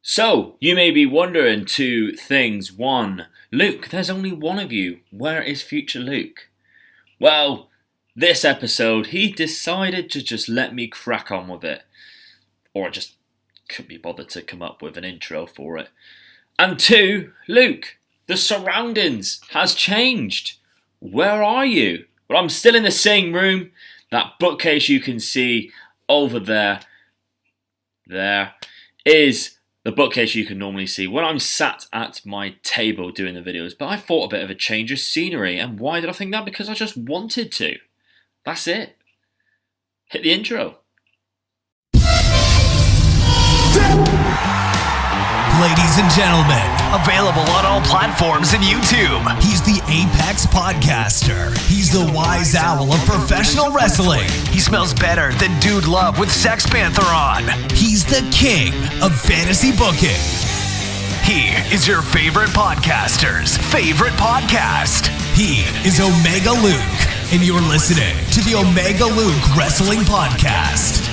So, you may be wondering two things. One, Luke, there's only one of you. Where is future Luke? Well, this episode, he decided to just let me crack on with it. Or just couldn't be bothered to come up with an intro for it. And two, Luke, the surroundings has changed. Where are you? Well, I'm still in the same room. That bookcase you can see over there is the bookcase you can normally see when I'm sat at my table doing the videos. But I thought a bit of a change of scenery. And why did I think that? Because I just wanted to. That's it. Hit the intro. Ladies and gentlemen, available on all platforms and YouTube. He's the Apex podcaster. He's the wise owl of professional wrestling. He smells better than Dude Love with Sex Panther on. He's the king of fantasy booking. He is your favorite podcaster's favorite podcast. He is Omega Luke, and you're listening to the Omega Luke Wrestling Podcast.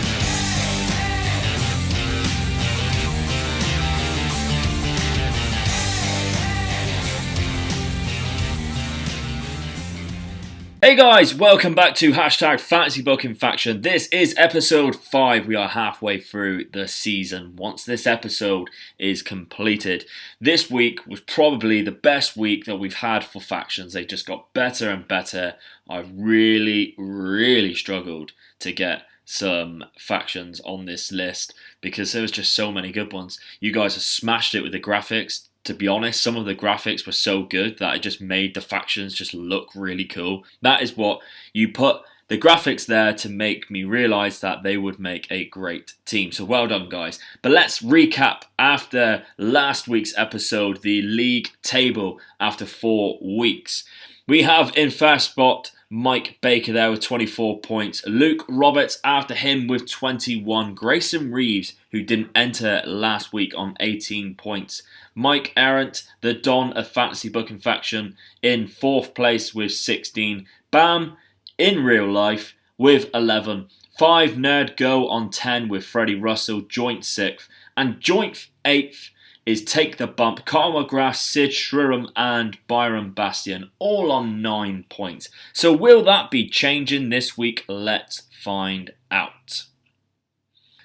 Hey guys, welcome back to Fantasy Booking Faction. This is episode 5. We are halfway through the season. Once this episode is completed, this week was probably the best week that we've had for factions. They just got better and better. I really struggled to get some factions on this list because there was just so many good ones. You guys have smashed it with the graphics. To be honest, some of the graphics were so good that it just made the factions just look really cool. That is what you put the graphics there to make me realise that they would make a great team. So well done, guys. But let's recap after last week's episode, the league table after 4 weeks. We have in first spot Mike Baker there with 24 points. Luke Roberts after him with 21. Grayson Reeves, who didn't enter last week, on 18 points. Mike Arendt, the Don of Fantasy Booking Faction, in 4th place with 16. Bam, in real life, with 11. 5 Nerd Go on 10 with Freddie Russell, joint 6th. And joint 8th is Take the Bump, Carl McGrath, Sid Shriram and Byron Bastion, all on 9 points. So will that be changing this week? Let's find out.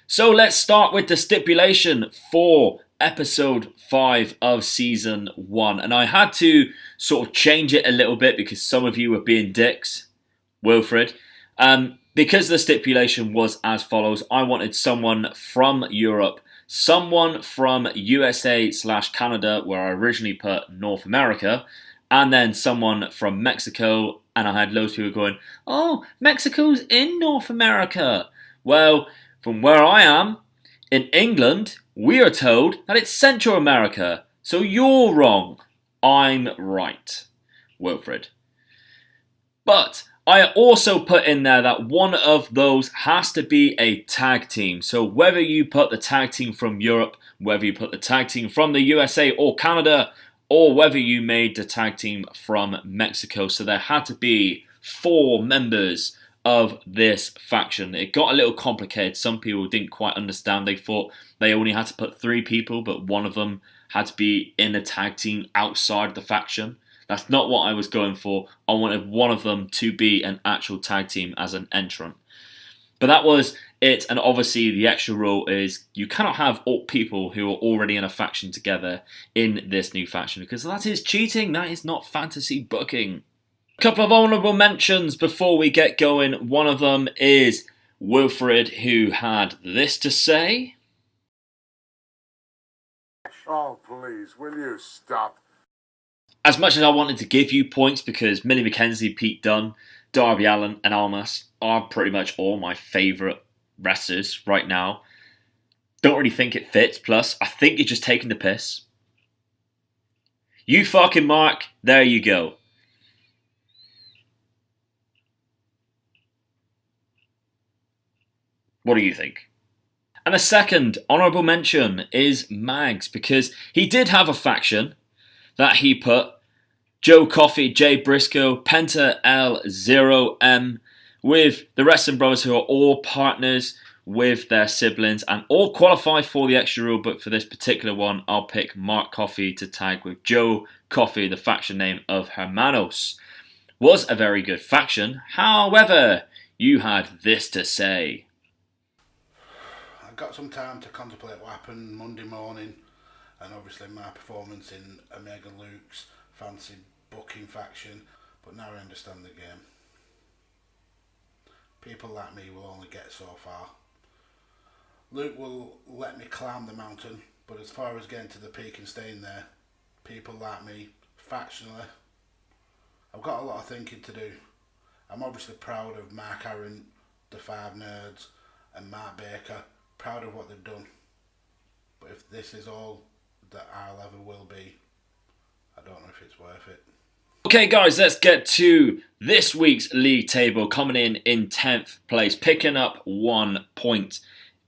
So let's start with the stipulation for episode 5 of season 1. And I had to sort of change it a little bit because some of you were being dicks. Wilfred. Because the stipulation was as follows. I wanted someone from Europe, someone from USA/Canada, where I originally put North America, and then someone from Mexico. And I had loads of people going, oh, Mexico's in North America. Well, from where I am, in England, we are told that it's Central America. So you're wrong. I'm right, Wilfred. But I also put in there that one of those has to be a tag team. So whether you put the tag team from Europe, whether you put the tag team from the USA or Canada, or whether you made the tag team from Mexico. So there had to be 4 members of this faction. It got a little complicated. Some people didn't quite understand. They thought they only had to put 3 people, but one of them had to be in a tag team outside the faction. That's not what I was going for. I wanted one of them to be an actual tag team as an entrant. But that was it. And obviously the extra rule is you cannot have all people who are already in a faction together in this new faction, because that is cheating. That is not fantasy booking. A couple of honourable mentions before we get going. One of them is Wilfred, who had this to say. Oh, please, will you stop? As much as I wanted to give you points because Millie McKenzie, Pete Dunne, Darby Allin and Almas are pretty much all my favourite wrestlers right now, don't really think it fits. Plus, I think you're just taking the piss. You fucking Mark, there you go. What do you think? And a second honourable mention is Mags, because he did have a faction that he put Joe Coffey, Jay Briscoe, Penta L0M, with the Wrestling Brothers, who are all partners with their siblings and all qualify for the extra rule, but for this particular one, I'll pick Mark Coffey to tag with Joe Coffey, the faction name of Hermanos. Was a very good faction, however, you had this to say. I got some time to contemplate what happened Monday morning, and obviously my performance in Omega Luke's fancy booking faction, but now I understand the game. People like me will only get so far. Luke will let me climb the mountain, but as far as getting to the peak and staying there, people like me, factionally, I've got a lot of thinking to do. I'm obviously proud of Mark Aaron, the Five Nerds, and Mark Baker, proud of what they've done. But if this is all that I'll ever will be, I don't know if it's worth it. Okay guys, let's get to this week's league table. Coming in 10th place, picking up 1 point,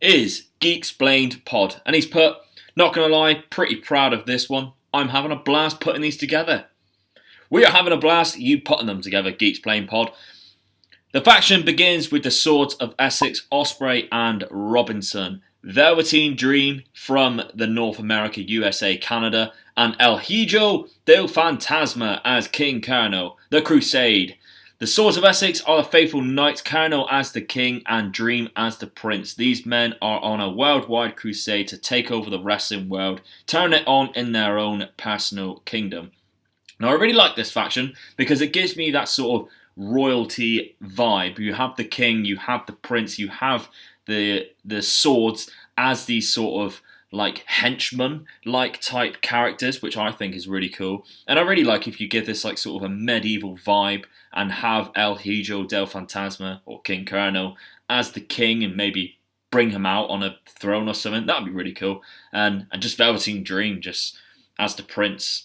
is Geeksplained Pod. And he's put, not going to lie, pretty proud of this one. I'm having a blast putting these together. We are having a blast, you putting them together, Geeksplained Pod. The faction begins with the Swords of Essex, Osprey and Robinson. Velveteen Dream from the North America, USA, Canada, and El Hijo del Fantasma as King Carno, the Crusade. The Swords of Essex are the faithful knights, Carno as the king and Dream as the prince. These men are on a worldwide crusade to take over the wrestling world, turn it on in their own personal kingdom. Now I really like this faction because it gives me that sort of royalty vibe. You have the king, you have the prince, you have the swords as these sort of like henchmen like type characters, which I think is really cool. And I really like if you give this like sort of a medieval vibe and have El Hijo del Fantasma or King Carno as the king and maybe bring him out on a throne or something. That'd be really cool. And just Velveteen Dream just as the prince,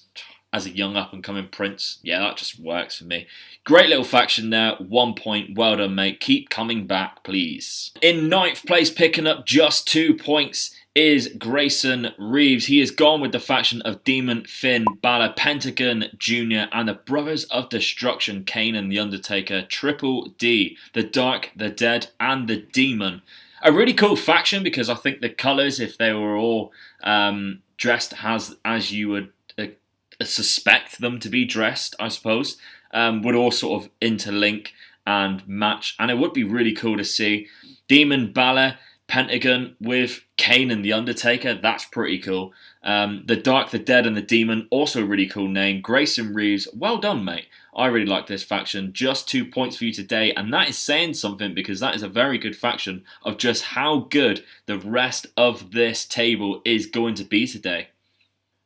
as a young up-and-coming prince. Yeah, that just works for me. Great little faction there. 1 point. Well done, mate. Keep coming back, please. In 9th place, picking up just 2 points, is Grayson Reeves. He has gone with the faction of Demon, Finn, Balor, Pentagon Jr. and the Brothers of Destruction, Kane and The Undertaker, Triple D, The Dark, The Dead and The Demon. A really cool faction because I think the colours, if they were all dressed as you would suspect them to be dressed, I suppose, would all sort of interlink and match, and it would be really cool to see Demon, Balor, Pentagon with Kane and The Undertaker. That's pretty cool. The Dark, The Dead and The Demon, also a really cool name. Grayson Reeves, well done, mate. I really like this faction. Just 2 points for you today, and that is saying something because that is a very good faction of just how good the rest of this table is going to be today.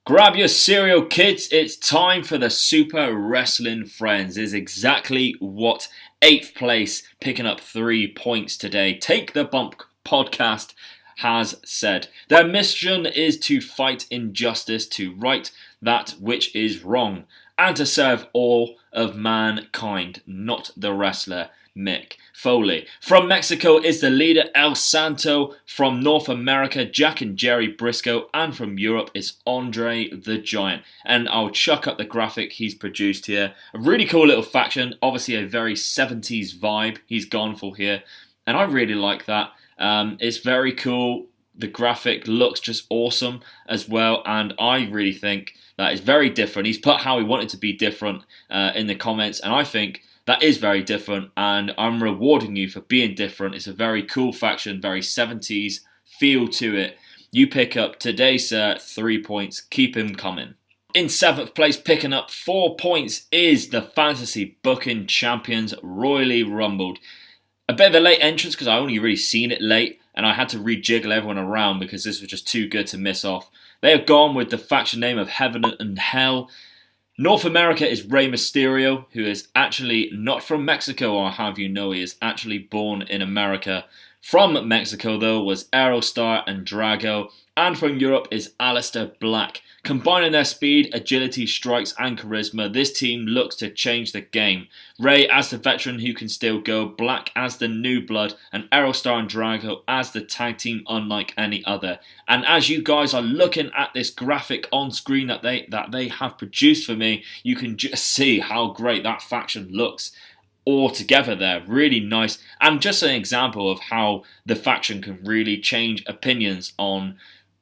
Grab your cereal, kids. It's time for the Super Wrestling Friends. Is exactly what 8th place, picking up 3 points today. Take the Bump podcast has said. Their mission is to fight injustice, to right that which is wrong, and to serve all of mankind, not the wrestler Mick Foley. From Mexico is the leader El Santo. From North America, Jack and Jerry Briscoe. And from Europe is Andre the Giant. And I'll chuck up the graphic he's produced here. A really cool little faction. Obviously a very 70s vibe he's gone for here. And I really like that. It's very cool. The graphic looks just awesome as well. And I really think that is very different. He's put how he wanted to be different in the comments. And I think that is very different, and I'm rewarding you for being different. It's a very cool faction, very 70s feel to it. You pick up today, sir, 3 points. Keep him coming. In 7th place, picking up 4 points, is the Fantasy Booking Champions, Royally Rumbled. A bit of a late entrance because I only really seen it late, and I had to rejiggle everyone around because this was just too good to miss off. They have gone with the faction name of Heaven and Hell. North America is Rey Mysterio, who is actually not from Mexico, or have you know he is actually born in America. From Mexico, though, was Aerostar and Drago. And from Europe is Aleister Black. Combining their speed, agility, strikes and charisma, this team looks to change the game. Rey as the veteran who can still go, Black as the new blood, and Aerostar and Drago as the tag team unlike any other. And as you guys are looking at this graphic on screen that they have produced for me, you can just see how great that faction looks. all together there. Really nice. And just an example of how the faction can really change opinions on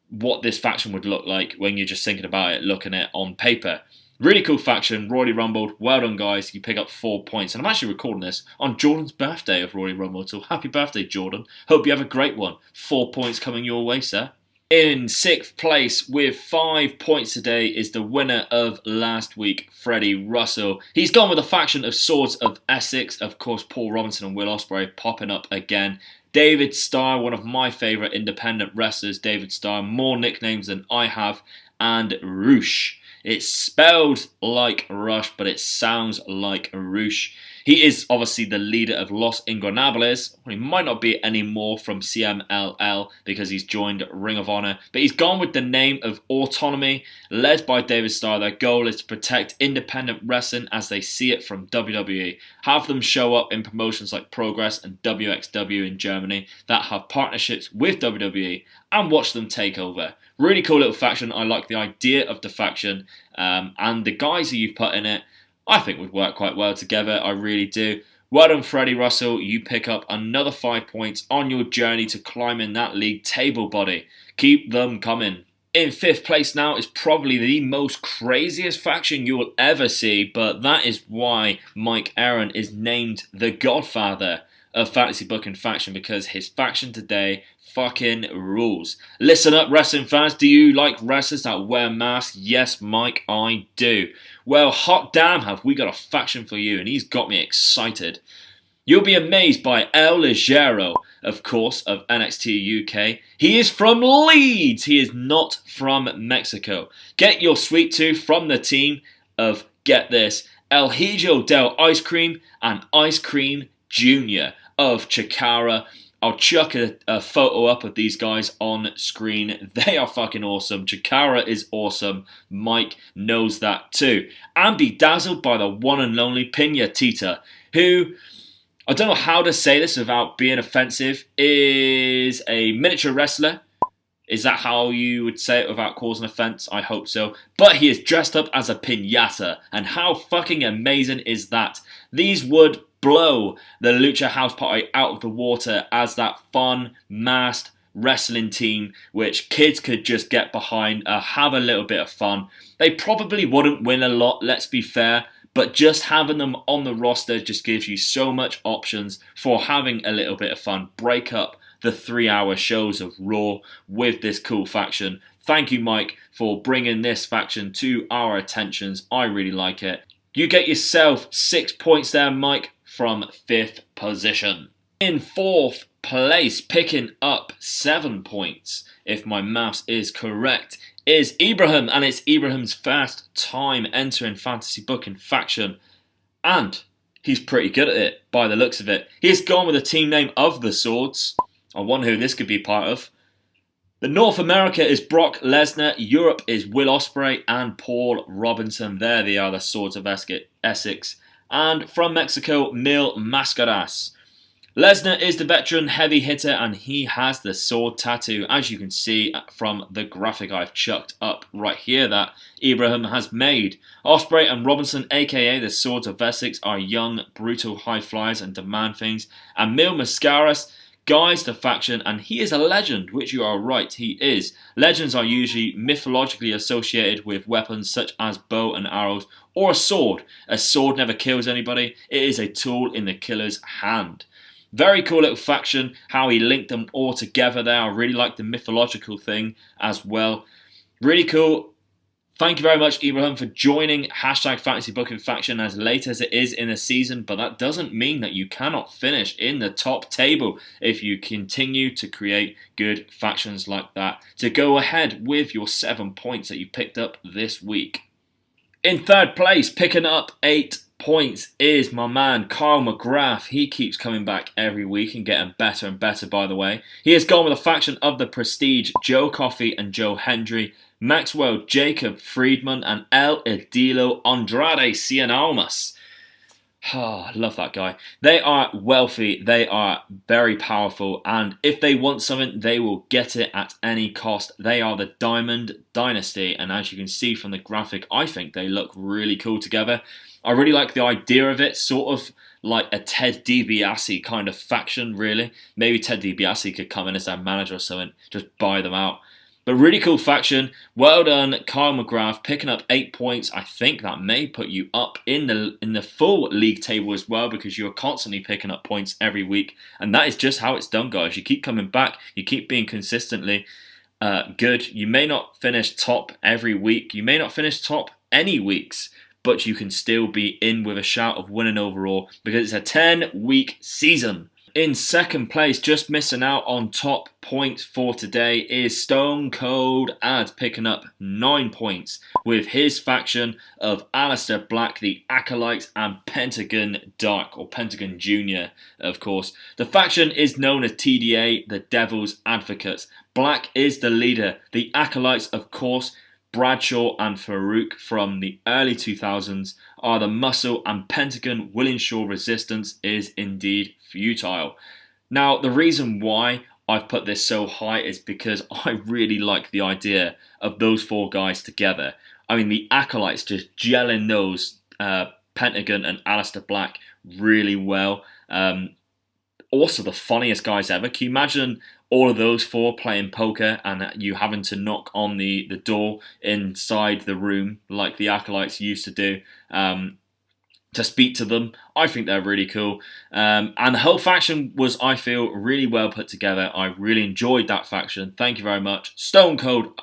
what this faction would look like when you're just thinking about it, looking at it on paper. Really cool faction, Royally Rumbled. Well done, guys. You pick up 4 points. And I'm actually recording this on Jordan's birthday of Royally Rumbled. So happy birthday, Jordan. Hope you have a great one. 4 points coming your way, sir. In 6th place with 5 points today is the winner of last week, Freddie Russell. He's gone with a faction of Swords of Essex. Of course, Paul Robinson and Will Ospreay popping up again. David Starr, one of my favourite independent wrestlers. David Starr, more nicknames than I have. And Roosh. It's spelled like Rush, but it sounds like Roosh. He is obviously the leader of Los Ingobernables. He might not be anymore from CMLL because he's joined Ring of Honor. But he's gone with the name of Autonomy, led by David Starr. Their goal is to protect independent wrestling as they see it from WWE. Have them show up in promotions like Progress and WXW in Germany that have partnerships with WWE and watch them take over. Really cool little faction. I like the idea of the faction and the guys that you've put in it. I think would work quite well together. I really do. Well done, Freddie Russell. You pick up another 5 points on your journey to climbing that league table, buddy. Keep them coming. In 5th place now is probably the most craziest faction you will ever see, but that is why Mike Aaron is named the Godfather of Fantasy Booking Faction, because his faction today fucking rules. Listen up, wrestling fans. Do you like wrestlers that wear masks? Yes, Mike, I do. Well, hot damn, have we got a faction for you, and he's got me excited. You'll be amazed by El Ligero, of course, of NXT UK. He is from Leeds. He is not from Mexico. Get your sweet tooth from the team of, get this, El Hijo del Ice Cream and Ice Cream Jr. of Chikara. I'll chuck a photo up of these guys on screen. They are fucking awesome. Chikara is awesome. Mike knows that too. And bedazzled by the one and only Pinatita, who, I don't know how to say this without being offensive, is a miniature wrestler. Is that how you would say it without causing offence? I hope so. But he is dressed up as a piñata. And how fucking amazing is that? These would blow the Lucha House Party out of the water as that fun, masked wrestling team which kids could just get behind, have a little bit of fun. They probably wouldn't win a lot, let's be fair, but just having them on the roster just gives you so much options for having a little bit of fun. Break up the 3-hour shows of Raw with this cool faction. Thank you, Mike, for bringing this faction to our attentions. I really like it. You get yourself 6 points there, Mike, from 5th position. In 4th place, picking up 7 points, if my maths is correct, is Ibrahim, and it's Ibrahim's first time entering Fantasy Booking Faction, and he's pretty good at it, by the looks of it. He's gone with a team name of the Swords. I wonder who this could be part of. The North America is Brock Lesnar, Europe is Will Ospreay and Paul Robinson. There they are, the Swords of Essex. And from Mexico, Mil Mascaras. Lesnar is the veteran heavy hitter and he has the sword tattoo, as you can see from the graphic I've chucked up right here that Ibrahim has made. Ospreay and Robinson, aka the Swords of Essex, are young, brutal high flyers and demand things. And Mil Mascaras guides the faction, and he is a legend, which you are right, he is. Legends are usually mythologically associated with weapons such as bow and arrows, or a sword. A sword never kills anybody, it is a tool in the killer's hand. Very cool little faction, how he linked them all together there. I really like the mythological thing as well. Really cool. Thank you very much, Ibrahim, for joining hashtag Fantasy Booking Faction as late as it is in the season, but that doesn't mean that you cannot finish in the top table if you continue to create good factions like that to go ahead with your 7 points that you picked up this week. In 3rd place, picking up 8 points is my man Kyle McGrath. He keeps coming back every week and getting better and better, by the way. He has gone with a faction of the Prestige, Joe Coffey and Joe Hendry, Maxwell Jacob Friedman and El Idilo Andrade Cienalmas. Oh, I love that guy. They are wealthy, they are very powerful, and if they want something, they will get it at any cost. They are the Diamond Dynasty, and as you can see from the graphic, I think they look really cool together. I really like the idea of it, sort of like a Ted DiBiase kind of faction, really. Maybe Ted DiBiase could come in as their manager or something, just buy them out. But really cool faction. Well done, Kyle McGrath, picking up 8 points. I think that may put you up in the full league table as well, because you're constantly picking up points every week. And that is just how it's done, guys. You keep coming back. You keep being consistently good. You may not finish top every week. You may not finish top any weeks, but you can still be in with a shout of winning overall, because it's a 10-week season. In second place, just missing out on top points for today, is Stone Cold Ad, picking up 9 points with his faction of Aleister Black, the Acolytes, and Pentagon Dark, or Pentagon Jr., of course. The faction is known as TDA, the Devil's Advocates. Black is the leader. The Acolytes, of course, Bradshaw and Farouk from the early 2000s are the muscle, and Pentagon will ensure resistance is indeed futile. Now, the reason why I've put this so high is because I really like the idea of those 4 guys together. I mean, the Acolytes just gelling those Pentagon and Aleister Black really well. Also, the funniest guys ever. Can you imagine all of those 4 playing poker and you having to knock on the door inside the room like the Acolytes used to do to speak to them? I think they're really cool. And the whole faction was, I feel, really well put together. I really enjoyed that faction. Thank you very much. Stone Cold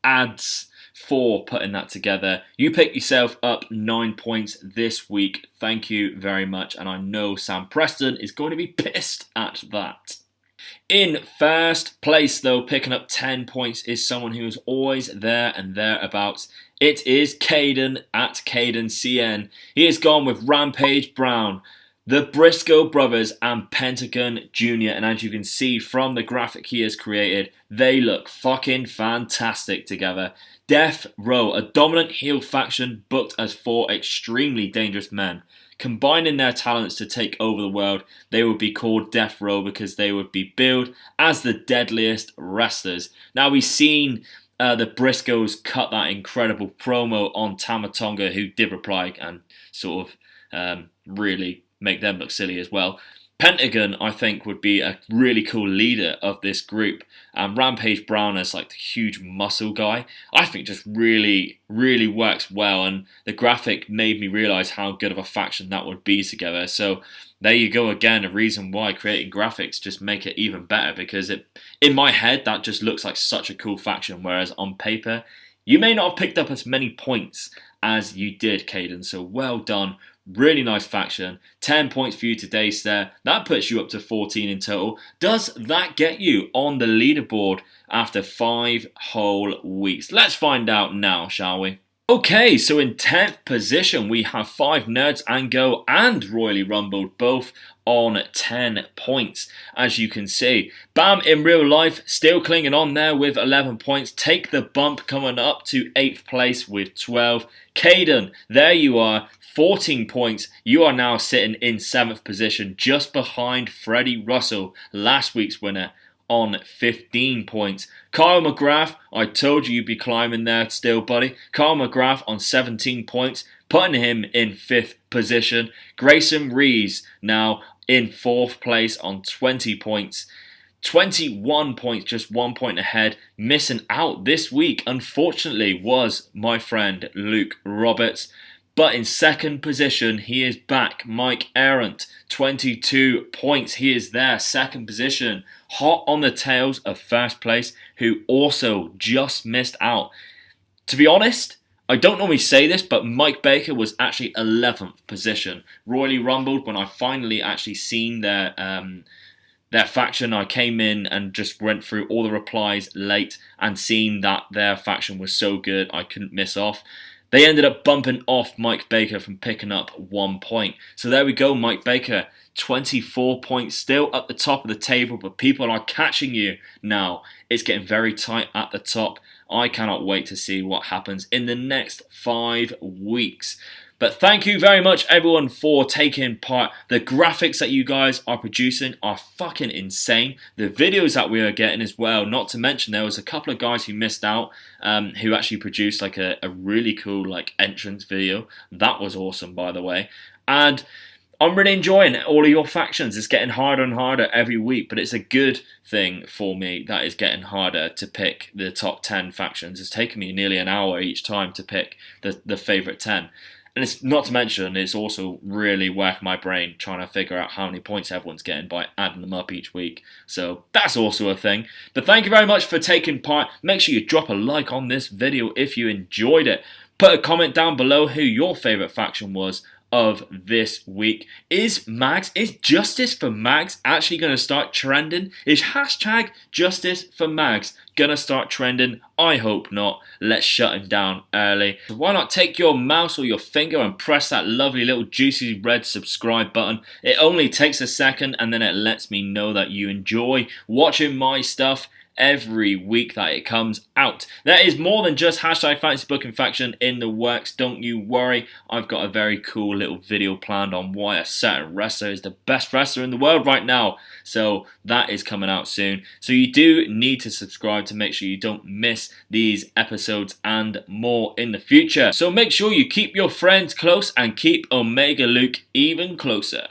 Ads for putting that together. You picked yourself up 9 points this week. Thank you very much. And I know Sam Preston is going to be pissed at that. In first place, though, picking up 10 points is someone who is always there and thereabouts. It is Caden at Caden CN. He has gone with Rampage Brown, the Briscoe brothers, and Pentagon Jr. And as you can see from the graphic he has created, they look fucking fantastic together. Death Row, a dominant heel faction booked as 4 extremely dangerous men. Combining their talents to take over the world, they would be called Death Row because they would be billed as the deadliest wrestlers. Now, we've seen the Briscoes cut that incredible promo on Tama Tonga, who did reply and sort of really make them look silly as well. Pentagon, I think, would be a really cool leader of this group. And Rampage Brown as like the huge muscle guy, I think just really, really works well. And the graphic made me realise how good of a faction that would be together. So there you go again, a reason why creating graphics just make it even better, because in my head that just looks like such a cool faction, whereas on paper you may not have picked up as many points as you did, Caden. So well done. Really nice faction. 10 points for you today, sir. That puts you up to 14 in total. Does that get you on the leaderboard after 5 whole weeks? Let's find out now, shall we? Okay, so in 10th position, we have 5 Nerds and Go and Royally Rumbled, both on 10 points, as you can see. Bam, in real life, still clinging on there with 11 points. Take the bump, coming up to 8th place with 12. Caden, there you are, 14 points. You are now sitting in 7th position, just behind Freddie Russell, last week's winner, on 15 points. Kyle McGrath, I told you you'd be climbing there still, buddy. Kyle McGrath on 17 points, putting him in 5th position. Grayson Rees now in 4th place on 20 points. 21 points, just 1 point ahead. Missing out this week, unfortunately, was my friend Luke Roberts. But in 2nd position, he is back. Mike Arendt, 22 points. He is there, 2nd position. Hot on the tails of 1st place, who also just missed out. To be honest, I don't normally say this, but Mike Baker was actually 11th position. Royally Rumbled, when I finally actually seen their faction, I came in and just went through all the replies late and seen that their faction was so good I couldn't miss off. They ended up bumping off Mike Baker from picking up 1 point. So there we go, Mike Baker. 24 points, still at the top of the table, but people are catching you now. It's getting very tight at the top. I cannot wait to see what happens in the next 5 weeks. But thank you very much, everyone, for taking part. The graphics that you guys are producing are fucking insane. The videos that we are getting as well. Not to mention, there was a couple of guys who missed out, who actually produced like a really cool like entrance video. That was awesome, by the way. And I'm really enjoying all of your factions. It's getting harder and harder every week, but it's a good thing for me that it's getting harder to pick the top 10 factions. It's taken me nearly an hour each time to pick the favourite 10. And it's not to mention, it's also really whacked my brain trying to figure out how many points everyone's getting by adding them up each week. So that's also a thing. But thank you very much for taking part. Make sure you drop a like on this video if you enjoyed it. Put a comment down below who your favourite faction was of this week. Is Justice for Mags actually going to start trending? Is hashtag Justice for Mags going to start trending? I hope not. Let's shut him down early. So why not take your mouse or your finger and press that lovely little juicy red subscribe button. It only takes a second and then it lets me know that you enjoy watching my stuff every week that it comes out. There is more than just hashtag Fantasy Booking Faction in the works, don't you worry. I've got a very cool little video planned on why a certain wrestler is the best wrestler in the world right now. So that is coming out soon. So you do need to subscribe to make sure you don't miss these episodes and more in the future. So make sure you keep your friends close and keep Omega Luke even closer.